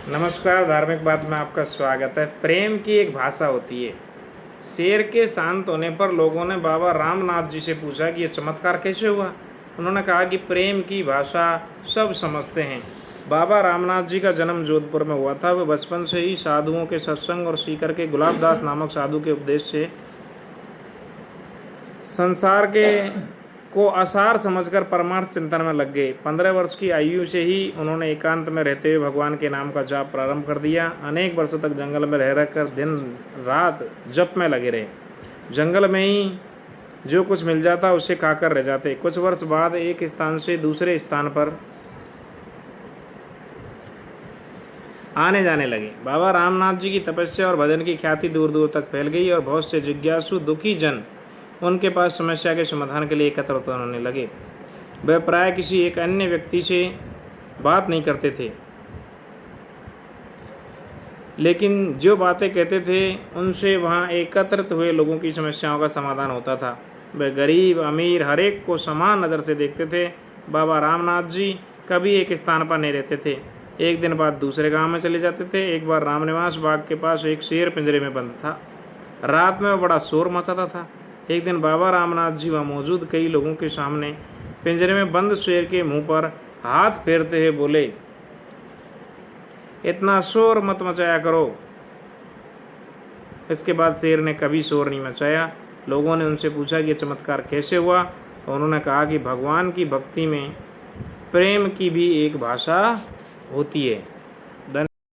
नमस्कार। धार्मिक बात में आपका स्वागत है। प्रेम की एक भाषा होती है। शेर के शांत होने पर लोगों ने बाबा रामनाथ जी से पूछा कि ये चमत्कार कैसे हुआ। उन्होंने कहा कि प्रेम की भाषा सब समझते हैं। बाबा रामनाथ जी का जन्म जोधपुर में हुआ था। वे बचपन से ही साधुओं के सत्संग और सीकर के गुलाबदास नामक साधु के उपदेश से संसार के को आसार समझकर परमार्थ चिंतन में लग गए। 15 वर्ष की आयु से ही उन्होंने एकांत में रहते हुए भगवान के नाम का जाप प्रारंभ कर दिया। अनेक वर्षों तक जंगल में रह रहकर दिन रात जप में लगे रहे। जंगल में ही जो कुछ मिल जाता उसे खाकर रह जाते। कुछ वर्ष बाद एक स्थान से दूसरे स्थान पर आने जाने लगे। बाबा रामनाथ जी की तपस्या और भजन की ख्याति दूर दूर तक फैल गई और बहुत से जिज्ञासु दुखी जन उनके पास समस्या के समाधान के लिए एकत्रित होने लगे। वे प्राय किसी एक अन्य व्यक्ति से बात नहीं करते थे, लेकिन जो बातें कहते थे उनसे वहाँ एकत्रित हुए लोगों की समस्याओं का समाधान होता था। वे गरीब अमीर हर एक को समान नज़र से देखते थे। बाबा रामनाथ जी कभी एक स्थान पर नहीं रहते थे, एक दिन बाद दूसरे गांव में चले जाते थे। एक बार रामनिवास बाग के पास एक शेर पिंजरे में बंद था। रात में बड़ा शोर मचाता था। एक दिन बाबा रामनाथ जी वहाँ मौजूद कई लोगों के सामने पिंजरे में बंद शेर के मुंह पर हाथ फेरते हुए बोले, इतना शोर मत मचाया करो। इसके बाद शेर ने कभी शोर नहीं मचाया। लोगों ने उनसे पूछा कि ये चमत्कार कैसे हुआ, तो उन्होंने कहा कि भगवान की भक्ति में प्रेम की भी एक भाषा होती है।